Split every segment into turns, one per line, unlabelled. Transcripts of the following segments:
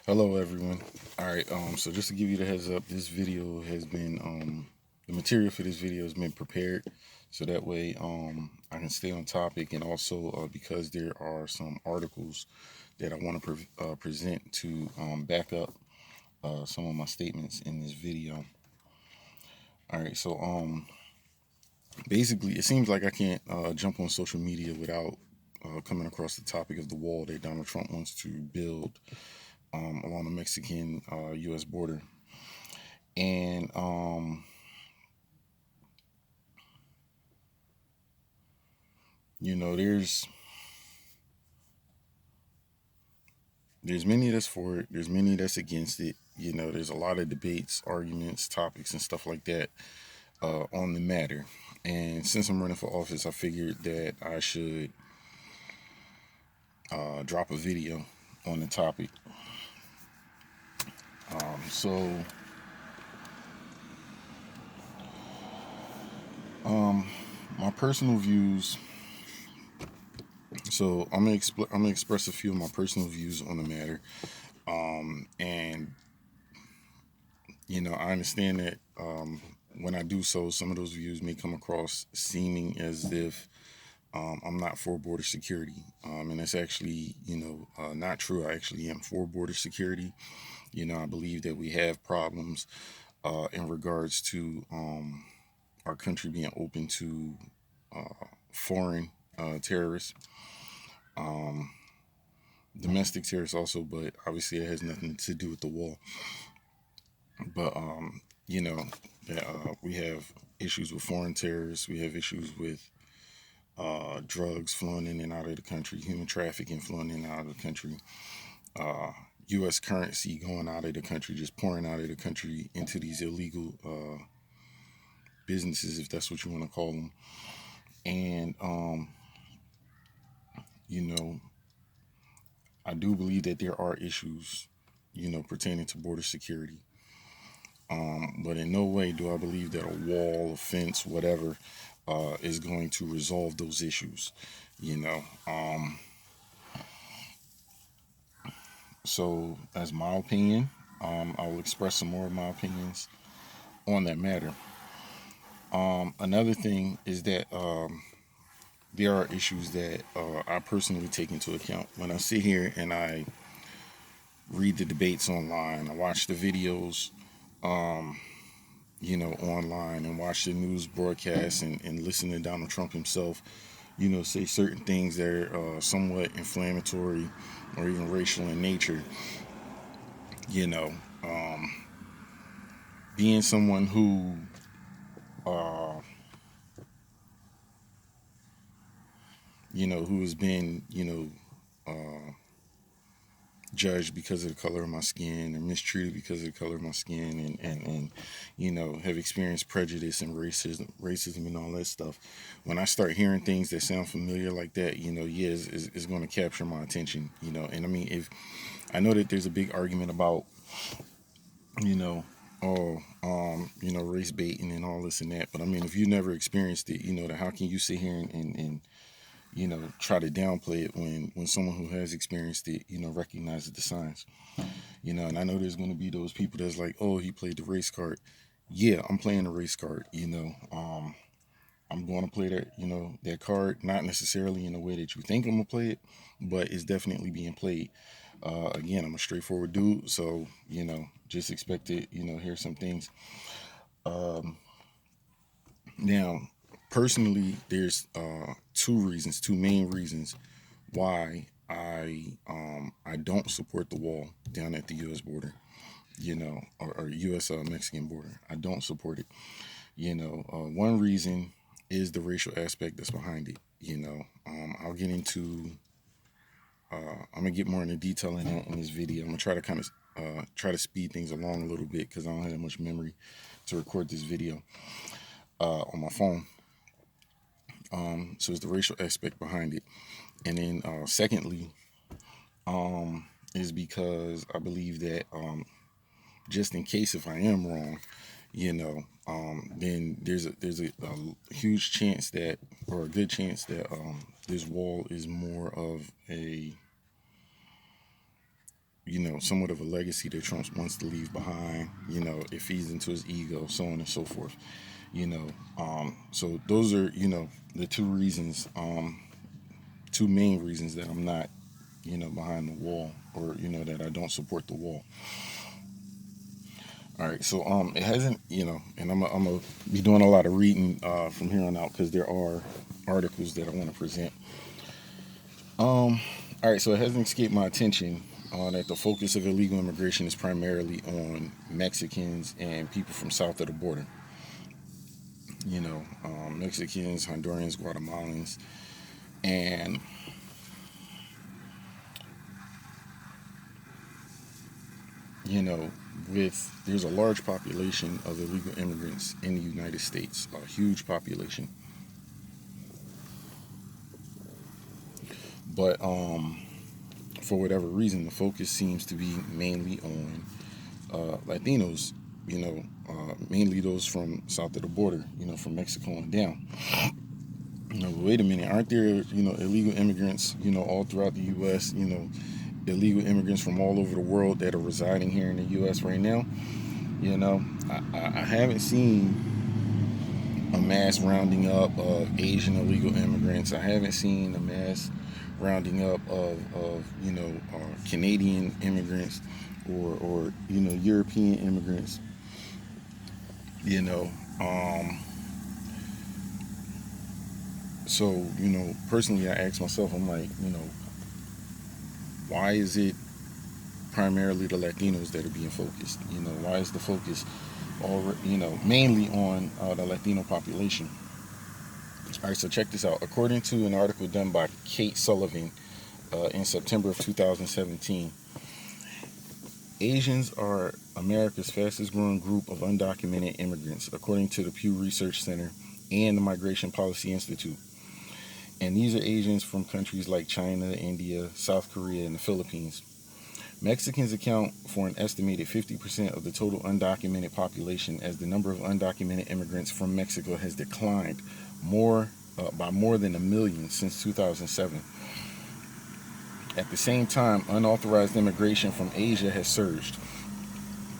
Hello, everyone. All right. So just to give you the heads up, the material for this video has been prepared, so that way I can stay on topic, and also because there are some articles that I want to present to back up some of my statements in this video. All right. So basically, it seems like I can't jump on social media without coming across the topic of the wall that Donald Trump wants to build along the Mexican U.S. border. And you know, there's many that's for it, there's many that's against it. You know, there's a lot of debates, arguments, topics, and stuff like that on the matter. And since I'm running for office, I figured that I should drop a video on the topic. So, um, my personal views. So I'm gonna express a few of my personal views on the matter. And I understand that when I do so, some of those views may come across seeming as if I'm not for border security. And that's actually, not true. I actually am for border security. I believe that we have problems in regards to our country being open to foreign terrorists, um, domestic terrorists also, but obviously it has nothing to do with the wall. But you know that we have issues with foreign terrorists. We have issues with drugs flowing in and out of the country, human trafficking flowing in and out of the country, uh, U.S. currency going out of the country, just pouring out of the country into these illegal businesses, if that's what you want to call them. And you know, I do believe that there are issues, pertaining to border security. But in no way do I believe that a wall, a fence, whatever, is going to resolve those issues. You know, so as my opinion, I will express some more of my opinions on that matter. Another thing is that there are issues that I personally take into account when I sit here and I read the debates online. I watch the videos, online, and watch the news broadcasts, and listen to Donald Trump himself, say certain things that are somewhat inflammatory or even racial in nature. You know, um, being someone who, uh, who has been, judged because of the color of my skin or mistreated because of the color of my skin, and have experienced prejudice and racism and all that stuff. When I start hearing things that sound familiar like that, yeah, it's going to capture my attention. And I mean, if I know that there's a big argument about, you know race baiting and all this and that, but I mean, if you never experienced it, that how can you sit here and try to downplay it when someone who has experienced it, recognizes the signs. And I know there's going to be those people that's like, oh, he played the race card. Yeah, I'm playing the race card. I'm going to play that card, not necessarily in the way that you think I'm gonna play it, but it's definitely being played. Again, I'm a straightforward dude, so just expect to hear some things. Um, Now, personally, there's two main reasons why I don't support the wall down at the U.S. border, or U.S. Mexican border. I don't support it. One reason is the racial aspect that's behind it. I'll get into. I'm gonna get more into detail in that in this video. I'm gonna try to kind of try to speed things along a little bit because I don't have that much memory to record this video on my phone. So it's the racial aspect behind it, and then secondly, is because I believe that just in case if I am wrong, then there's a huge chance that, or a good chance that, this wall is more of a, somewhat of a legacy that Trump wants to leave behind. It feeds into his ego, so on and so forth. So those are, the two main reasons that I'm not, behind the wall, or, that I don't support the wall. All right, so it hasn't, and I'm gonna be doing a lot of reading from here on out, because there are articles that I want to present. All right, so it hasn't escaped my attention that the focus of illegal immigration is primarily on Mexicans and people from south of the border. Mexicans, Hondurans, Guatemalans, and there's a large population of illegal immigrants in the United States, a huge population. But for whatever reason, the focus seems to be mainly on Latinos, mainly those from south of the border, from Mexico and down. Wait a minute, aren't there, illegal immigrants, all throughout the U.S., illegal immigrants from all over the world that are residing here in the U.S. right now? I haven't seen a mass rounding up of Asian illegal immigrants. I haven't seen a mass rounding up of Canadian immigrants, or European immigrants. So personally, I ask myself, I'm like, why is it primarily the Latinos that are being focused? Why is the focus mainly on the Latino population? All right, so check this out. According to an article done by Kate Sullivan in September of 2017, Asians are America's fastest growing group of undocumented immigrants, according to the Pew Research Center and the Migration Policy Institute. And these are Asians from countries like China, India, South Korea, and the Philippines. Mexicans account for an estimated 50% of the total undocumented population, as the number of undocumented immigrants from Mexico has declined by more than 1 million since 2007. At the same time, unauthorized immigration from Asia has surged.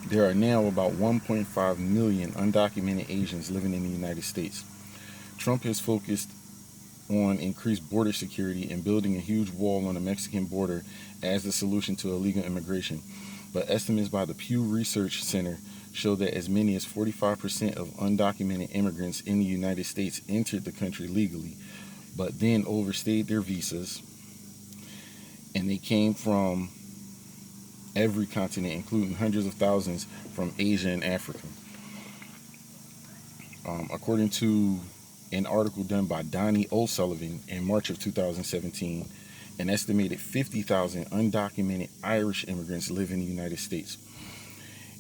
There are now about 1.5 million undocumented Asians living in the United States. Trump has focused on increased border security and building a huge wall on the Mexican border as the solution to illegal immigration. But estimates by the Pew Research Center show that as many as 45% of undocumented immigrants in the United States entered the country legally, but then overstayed their visas, and they came from every continent, including hundreds of thousands from Asia and Africa. According to an article done by Donnie O'Sullivan in March of 2017, an estimated 50,000 undocumented Irish immigrants live in the United States.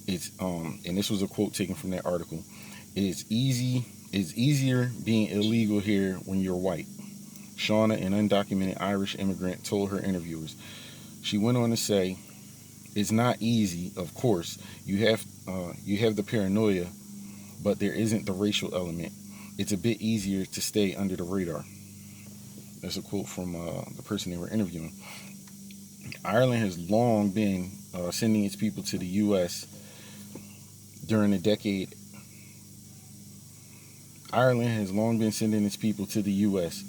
And this was a quote taken from that article. It's easier being illegal here when you're white, Shauna, an undocumented Irish immigrant, told her interviewers. She went on to say, "It's not easy, of course. You have the paranoia, but there isn't the racial element. It's a bit easier to stay under the radar." That's a quote from the person they were interviewing. Ireland has long been sending its people to the U.S. during the decade. Ireland has long been sending its people to the U.S.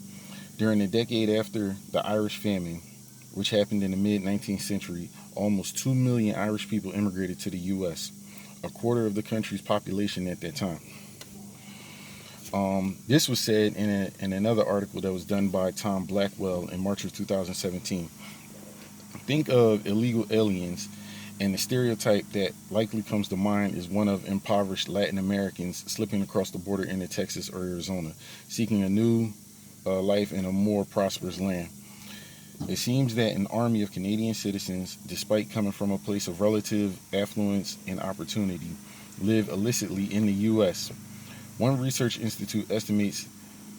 During the decade after the Irish famine, which happened in the mid-19th century. Almost 2 million Irish people immigrated to the U.S., a quarter of the country's population at that time. This was said in another article that was done by Tom Blackwell in March of 2017. Think of illegal aliens, and the stereotype that likely comes to mind is one of impoverished Latin Americans slipping across the border into Texas or Arizona, seeking a new life in a more prosperous land. It seems that an army of Canadian citizens, despite coming from a place of relative affluence and opportunity, live illicitly in the U.S. One research institute estimates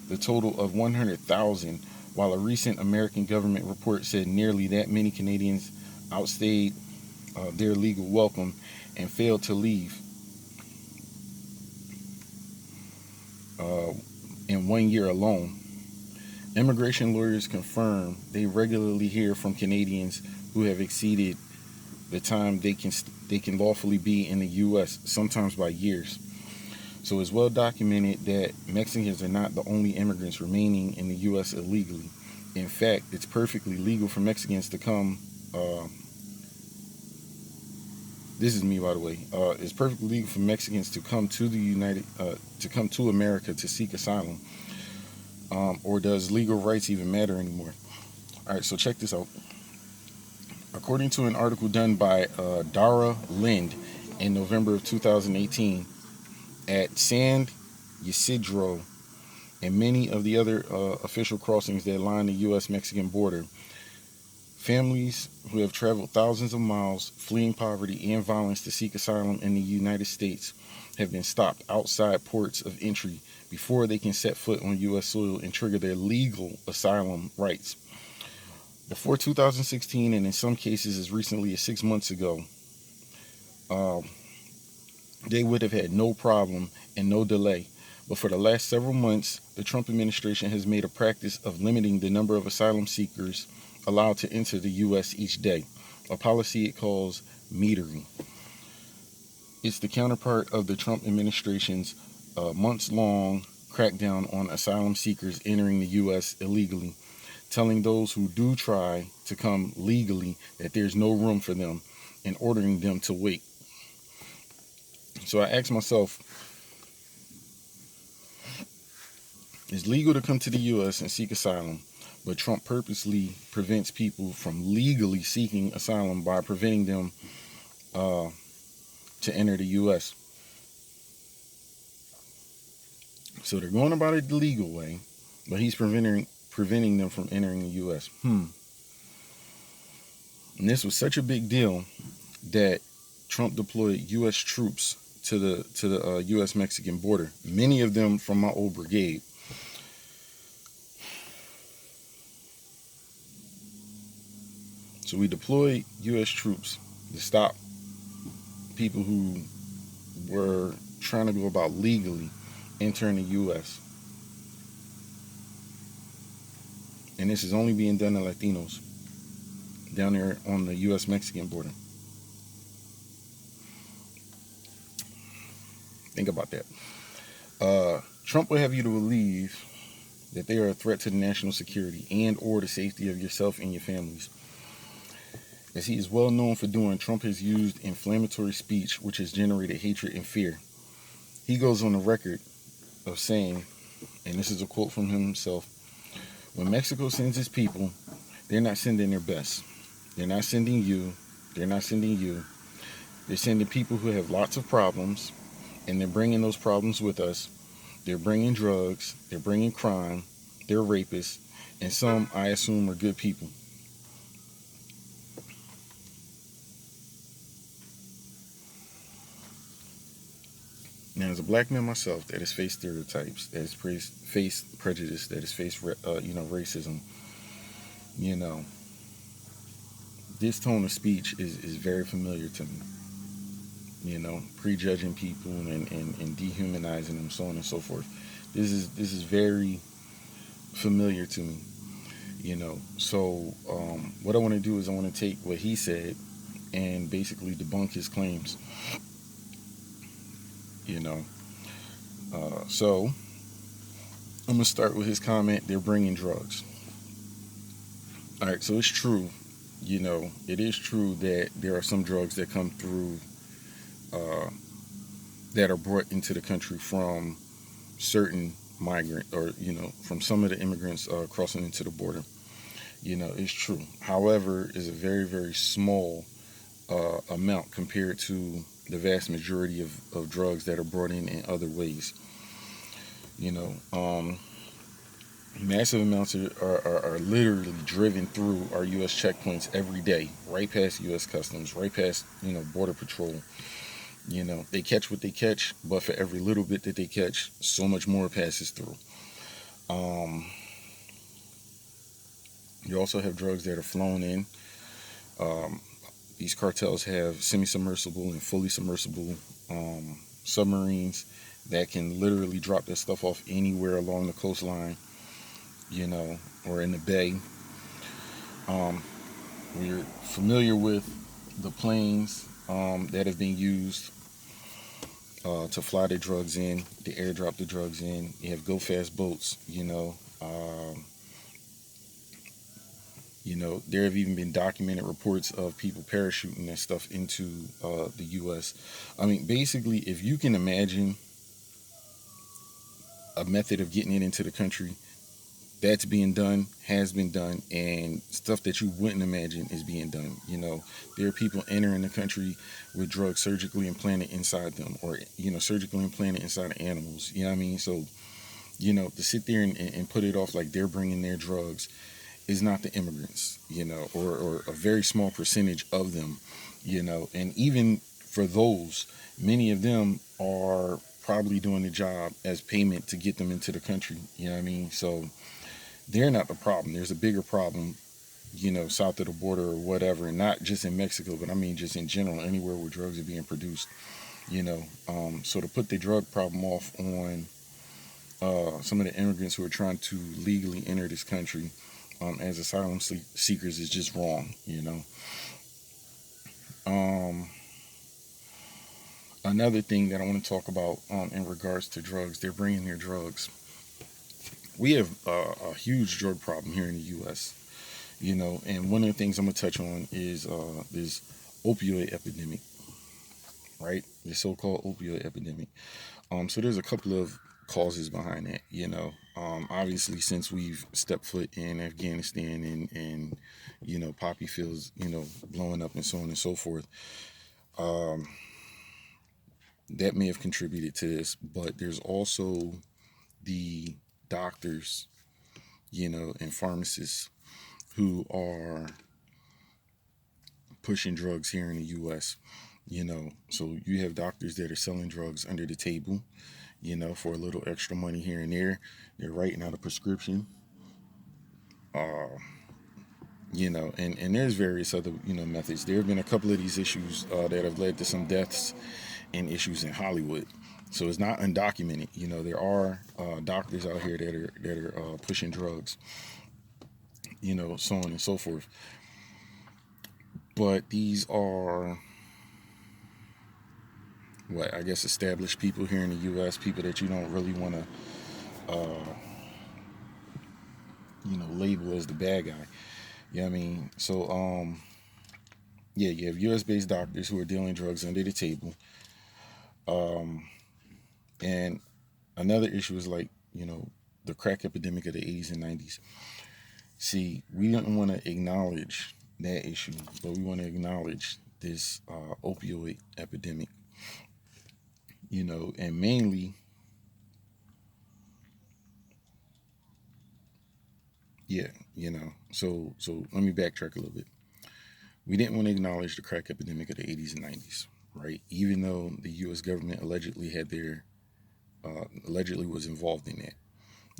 the total of 100,000, while a recent American government report said nearly that many Canadians outstayed their legal welcome and failed to leave in 1 year alone. Immigration lawyers confirm they regularly hear from Canadians who have exceeded the time they can lawfully be in the U.S., sometimes by years. So it's well documented that Mexicans are not the only immigrants remaining in the U.S. illegally. In fact, it's perfectly legal for Mexicans to come. This is me, by the way. It's perfectly legal for Mexicans to come to to come to America to seek asylum. Or does legal rights even matter anymore? All right, so check this out. According to an article done by Dara Lind in November of 2018, at San Ysidro and many of the other official crossings that line the U.S.-Mexican border, families who have traveled thousands of miles fleeing poverty and violence to seek asylum in the United States have been stopped outside ports of entry before they can set foot on U.S. soil and trigger their legal asylum rights. Before 2016, and in some cases as recently as 6 months ago, they would have had no problem and no delay. But for the last several months, the Trump administration has made a practice of limiting the number of asylum seekers allowed to enter the U.S. each day, a policy it calls metering. It's the counterpart of the Trump administration's months-long crackdown on asylum seekers entering the U.S. illegally, telling those who do try to come legally that there's no room for them and ordering them to wait. So I asked myself, it's legal to come to the U.S. and seek asylum, but Trump purposely prevents people from legally seeking asylum by preventing them to enter the U.S. So they're going about it the legal way, but he's preventing them from entering the U.S. And this was such a big deal that Trump deployed U.S. troops to the U.S.-Mexican border, many of them from my old brigade. So we deployed U.S. troops to stop people who were trying to go about legally entering the U.S. And this is only being done to Latinos down there on the U.S.-Mexican border. Think about that. Trump will have you to believe that they are a threat to the national security and or the safety of yourself and your families. As he is well known for doing, Trump has used inflammatory speech which has generated hatred and fear. He goes on the record of saying, and this is a quote from him himself, when Mexico sends its people, they're not sending their best. They're not sending you. They're not sending you. They're sending people who have lots of problems, and they're bringing those problems with us. They're bringing drugs. They're bringing crime. They're rapists. And some, I assume, are good people. Now, as a black man myself that has faced stereotypes, that has faced prejudice, that has faced racism, this tone of speech is very familiar to me. Prejudging people and dehumanizing them, so on and so forth. This is very familiar to me. So what I want to do is I want to take what he said and basically debunk his claims. So I'm gonna start with his comment. They're bringing drugs. All right, so it's true. It is true that there are some drugs that come through that are brought into the country from certain migrant or from some of the immigrants crossing into the border. It's true. However, it's a very, very small amount compared to the vast majority of drugs that are brought in other ways. Massive amounts are literally driven through our U.S. checkpoints every day, right past U.S. Customs, right past Border Patrol. They catch what they catch, but for every little bit that they catch, so much more passes through. You also have drugs that are flown in. These cartels have semi-submersible and fully submersible submarines that can literally drop that stuff off anywhere along the coastline, or in the bay. We're familiar with the planes that have been used to fly the drugs in, to airdrop the drugs in. You have go fast boats. There have even been documented reports of people parachuting that stuff into the U.S. I mean, basically, if you can imagine a method of getting it into the country, that's being done, has been done, and stuff that you wouldn't imagine is being done. There are people entering the country with drugs surgically implanted inside them, or surgically implanted inside of animals. You know what I mean? So to sit there and put it off like they're bringing their drugs is not the immigrants, or a very small percentage of them, and even for those, many of them are probably doing the job as payment to get them into the country. You know what I mean? So they're not the problem. There's a bigger problem, south of the border or whatever, and not just in Mexico, but I mean just in general, anywhere where drugs are being produced. So to put the drug problem off on some of the immigrants who are trying to legally enter this country as asylum seekers is just wrong. Another thing that I want to talk about in regards to drugs, they're bringing their drugs. We have a huge drug problem here in the U.S. And one of the things I'm gonna touch on is this opioid epidemic, right? The so-called opioid epidemic. So there's a couple of causes behind that. Obviously, since we've stepped foot in Afghanistan and poppy fields, blowing up and so on and so forth, that may have contributed to this. But there's also the doctors, and pharmacists who are pushing drugs here in the U.S. So you have doctors that are selling drugs under the table, for a little extra money here and there. They're writing out a prescription, and there's various other, methods. There have been a couple of these issues that have led to some deaths and issues in Hollywood. So it's not undocumented. There are doctors out here that are pushing drugs, so on and so forth. But these are what I guess established people here in the U.S. People that you don't really want to, label as the bad guy. You know what I mean? So, yeah, you have U.S. based doctors who are dealing drugs under the table. And another issue is like, the crack epidemic of the 80s and 90s. See, we didn't want to acknowledge that issue, but we want to acknowledge this opioid epidemic, and mainly, yeah, so let me backtrack a little bit. We didn't want to acknowledge the crack epidemic of the 80s and 90s, right? Even though the U.S. government allegedly was involved in that.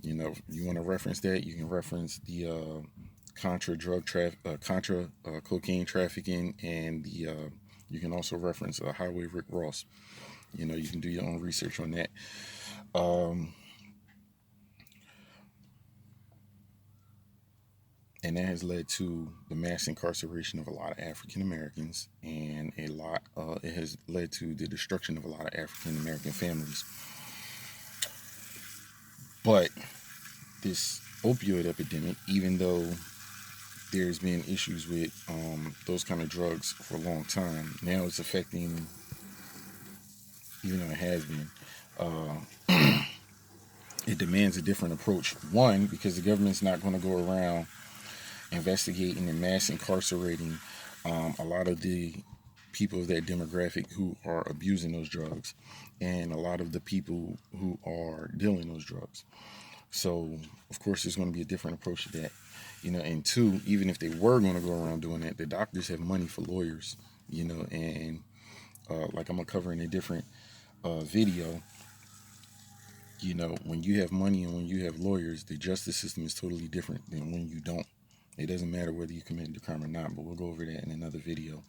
You want to reference that, you can reference the Contra cocaine trafficking, and the you can also reference Highway Rick Ross. You can do your own research on that. Um, and that has led to the mass incarceration of a lot of African Americans, and it has led to the destruction of a lot of African American families. But this opioid epidemic, even though there's been issues with those kind of drugs for a long time, now it's affecting, even though it has been, it demands a different approach. One, because the government's not going to go around investigating and mass incarcerating a lot of the people of that demographic who are abusing those drugs, and a lot of the people who are dealing those drugs. So, of course, there's going to be a different approach to that. And two, even if they were going to go around doing that, the doctors have money for lawyers, and like I'm going to cover in a different video, when you have money and when you have lawyers, the justice system is totally different than when you don't. It doesn't matter whether you committed the crime or not, but we'll go over that in another video.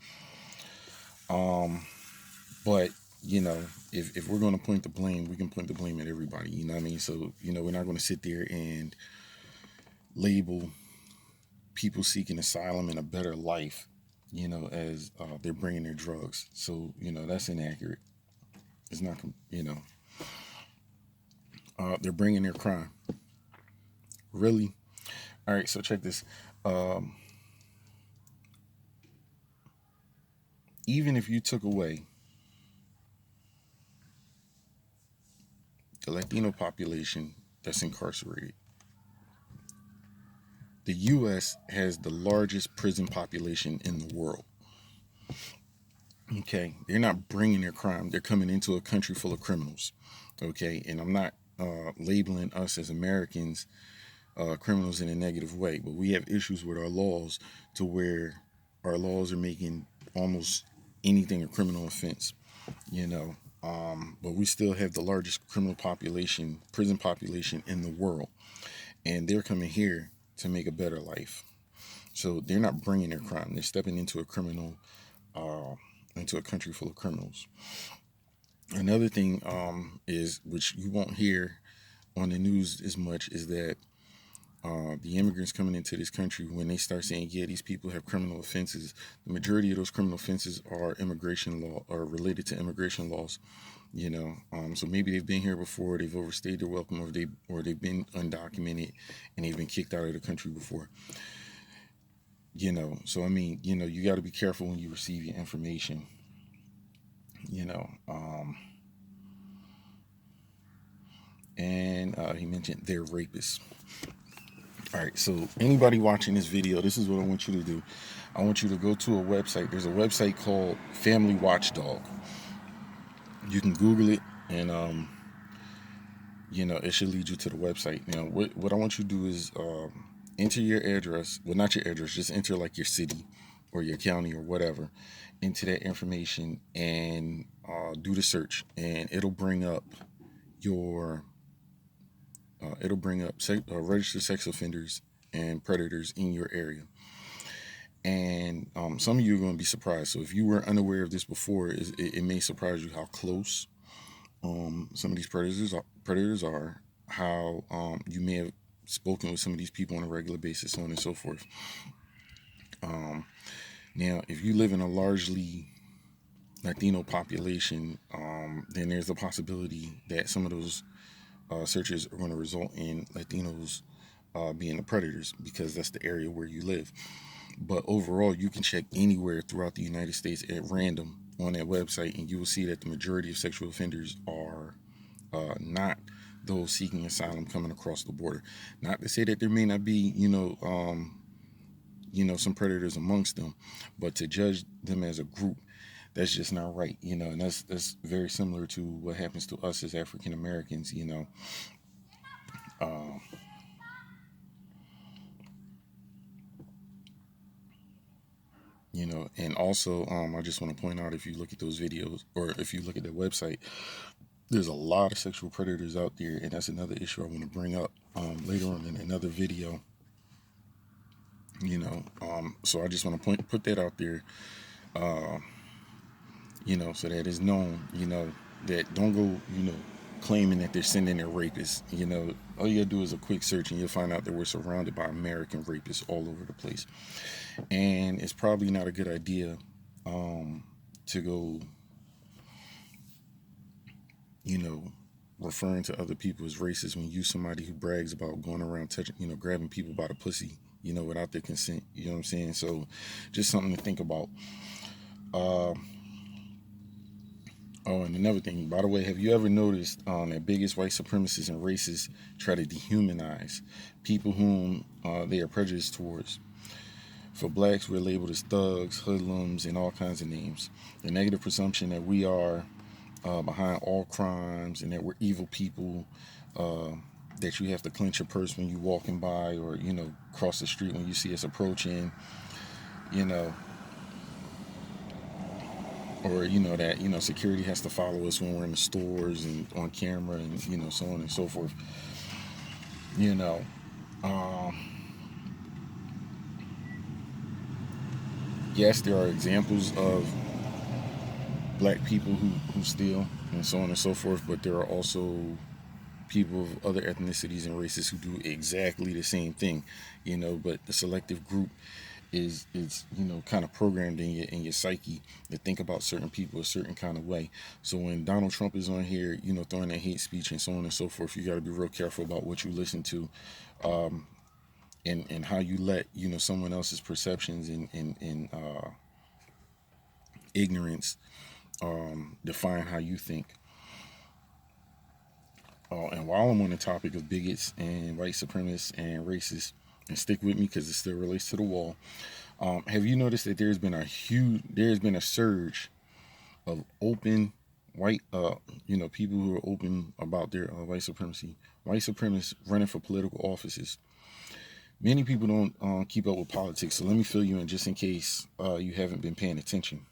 But if we're going to point the blame, we can point the blame at everybody. You know what I mean? So we're not going to sit there and label people seeking asylum and a better life, as they're bringing their drugs. So, that's inaccurate. It's not, they're bringing their crime. Really? All right, so check this. Um, Even if you took away the Latino population that's incarcerated, the U.S. has the largest prison population in the world. Okay, they're not bringing their crime; they're coming into a country full of criminals. Okay, and I'm not labeling us as Americans criminals in a negative way, but we have issues with our laws to where our laws are making almost anything a criminal offense. You know, but we still have the largest criminal population, prison population in the world, and they're coming here to make a better life. So they're not bringing their crime; they're stepping into a criminal, uh, into a country full of criminals. Another thing is, which you won't hear on the news as much, is that the immigrants coming into this country, when they start saying, yeah, these people have criminal offenses, the majority of those criminal offenses are immigration law or related to immigration laws. So maybe they've been here before, they've overstayed their welcome, or they've been undocumented and they've been kicked out of the country before. So I mean, you got to be careful when you receive your information. You know, and he mentioned they're rapists. All right, so anybody watching this video, this is what I want you to do. I want you to go to a website. There's a website called Family Watchdog. You can Google it, and it should lead you to the website. Now, what I want you to do is enter your address. Well, not your address. Just enter like your city or your county or whatever into that information and do the search, and it'll bring up your registered sex offenders and predators in your area. And some of you are going to be surprised. So if you were unaware of this before, it may surprise you how close some of these predators are, how you may have spoken with some of these people on a regular basis, so on and so forth. Now, if you live in a largely Latino population, then there's a possibility that some of those searches are going to result in Latinos being the predators, because that's the area where you live. But overall, you can check anywhere throughout the United States at random on that website, and you will see that the majority of sexual offenders are not those seeking asylum coming across the border. Not to say that there may not be, some predators amongst them, but to judge them as a group, that's just not right. And that's very similar to what happens to us as African Americans. Uh, and also, I just want to point out, if you look at those videos or if you look at the website, there's a lot of sexual predators out there, and that's another issue I want to bring up later on in another video. So I just want to put that out there, uh, so that it's known, that don't go, claiming that they're sending their rapists. All you gotta do is a quick search, and you'll find out that we're surrounded by American rapists all over the place. And it's probably not a good idea to go, you know, referring to other people as racist when you somebody who brags about going around touching, grabbing people by the pussy, without their consent. You know what I'm saying? So just something to think about. Uh, oh, and another thing, by the way, have you ever noticed that biggest white supremacists and racists try to dehumanize people whom they are prejudiced towards? For blacks, we're labeled as thugs, hoodlums, and all kinds of names. The negative presumption that we are behind all crimes and that we're evil people, that you have to clench your purse when you're walking by, or, cross the street when you see us approaching, you know, or, that, security has to follow us when we're in the stores and on camera and, so on and so forth. You know, yes, there are examples of black people who steal and so on and so forth, but there are also people of other ethnicities and races who do exactly the same thing, but the selective group is kind of programmed in your psyche to think about certain people a certain kind of way. So when Donald Trump is on here, throwing that hate speech and so on and so forth, you got to be real careful about what you listen to, and how you let someone else's perceptions and ignorance define how you think. And while I'm on the topic of bigots and white supremacists and racists, and stick with me because it still relates to the wall. Have you noticed that there's been a surge of open white, people who are open about their white supremacy, white supremacists running for political offices. Many people don't keep up with politics, so let me fill you in just in case you haven't been paying attention.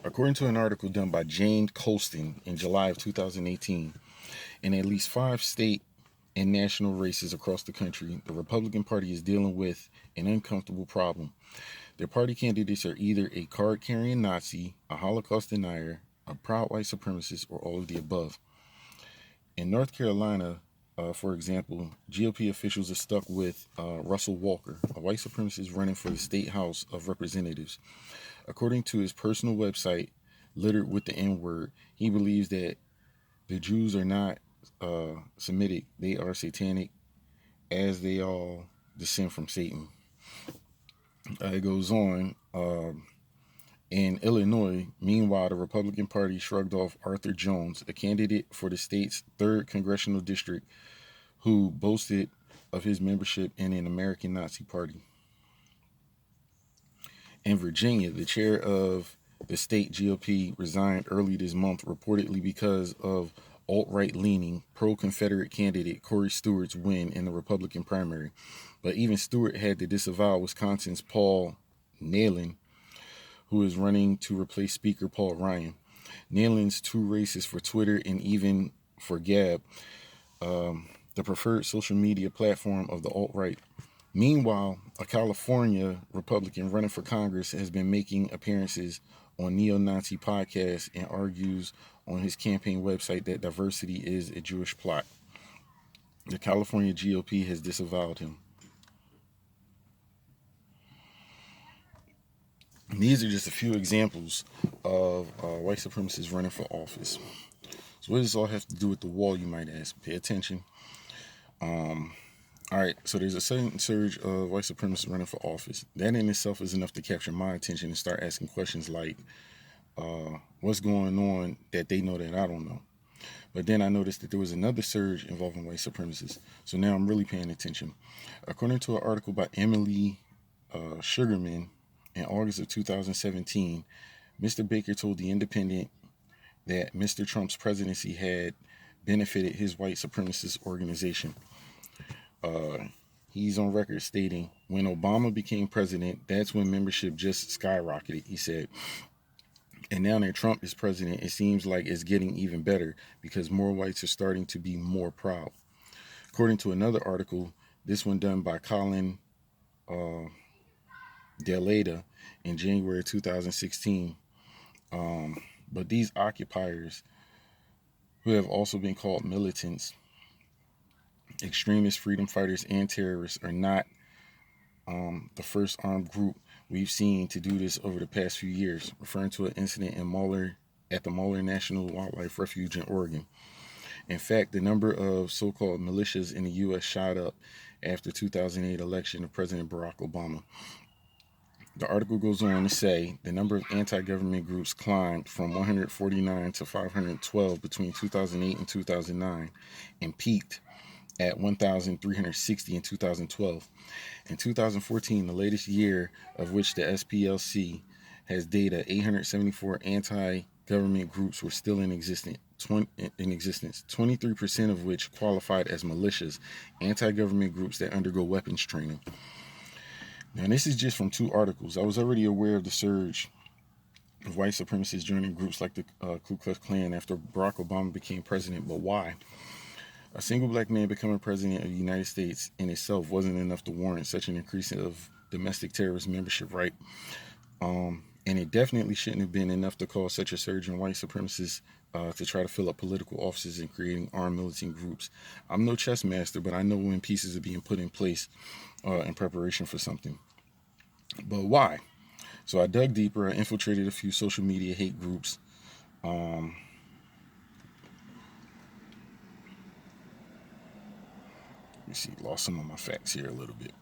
According to an article done by Jane Colston in July of 2018, in at least 5 state and national races across the country, the Republican Party is dealing with an uncomfortable problem. Their party candidates are either a card-carrying Nazi, a Holocaust denier, a proud white supremacist, or all of the above. In North Carolina, for example, GOP officials are stuck with Russell Walker, a white supremacist running for the State House of Representatives. According to his personal website, littered with the N-word, he believes that the Jews are not Semitic, they are satanic, as they all descend from Satan. It goes on. In Illinois, meanwhile, the Republican Party shrugged off Arthur Jones, a candidate for the state's 3rd congressional district, who boasted of his membership in an American Nazi party. In Virginia, the chair of the state GOP resigned early this month, reportedly because of alt-right leaning pro-Confederate candidate Corey Stewart's win in the Republican primary. But even Stewart had to disavow Wisconsin's Paul Nehlen, who is running to replace Speaker Paul Ryan. Nehlen's too racist for Twitter and even for Gab, the preferred social media platform of the alt-right. Meanwhile, a California Republican running for Congress has been making appearances on neo-Nazi podcasts and argues on his campaign website that diversity is a Jewish plot. The California GOP has disavowed him. And these are just a few examples of white supremacists running for office. So what does this all have to do with the wall, you might ask? Pay attention. All right, so there's a sudden surge of white supremacists running for office. That in itself is enough to capture my attention and start asking questions like, what's going on that they know that I don't know? But then I noticed that there was another surge involving white supremacists. So now I'm really paying attention. According to an article by Emily Sugarman in August of 2017, Mr. Baker told The Independent that Mr. Trump's presidency had benefited his white supremacist organization. He's on record stating, when Obama became president, that's when membership just skyrocketed, he said. And now that Trump is president, it seems like it's getting even better because more whites are starting to be more proud. According to another article, this one done by Colin Delada in January 2016, but these occupiers, who have also been called militants, extremists, freedom fighters, and terrorists, are not the first armed group we've seen to do this over the past few years, referring to an incident at the Mueller National Wildlife Refuge in Oregon. In fact, the number of so-called militias in the U.S. shot up after 2008 election of President Barack Obama. The article goes on to say the number of anti-government groups climbed from 149 to 512 between 2008 and 2009 and peaked at 1,360 in 2012. In 2014, the latest year of which the SPLC has data, 874 anti-government groups were still in existence, 23% of which qualified as militias, anti-government groups that undergo weapons training. Now, this is just from 2 articles. I was already aware of the surge of white supremacists joining groups like the Ku Klux Klan after Barack Obama became president, but why? A single black man becoming president of the United States in itself wasn't enough to warrant such an increase of domestic terrorist membership, right? And it definitely shouldn't have been enough to cause such a surge in white supremacists to try to fill up political offices and creating armed militant groups. I'm no chess master, but I know when pieces are being put in place in preparation for something. But why? So I dug deeper. I infiltrated a few social media hate groups. Um, let me see, lost some of my facts here a little bit.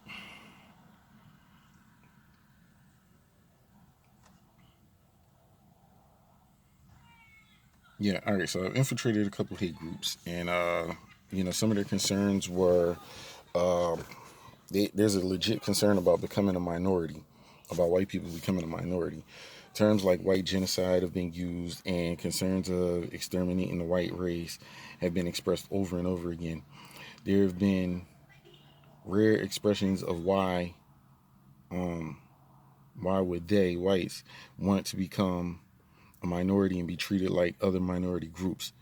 Yeah, all right. So I've infiltrated a couple hate groups, and some of their concerns were uh, there's a legit concern about becoming a minority, about white people becoming a minority. Terms like white genocide have been used, and concerns of exterminating the white race have been expressed over and over again. There have been rare expressions of um, why would they, whites, want to become a minority and be treated like other minority groups.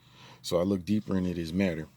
So I look deeper into this matter.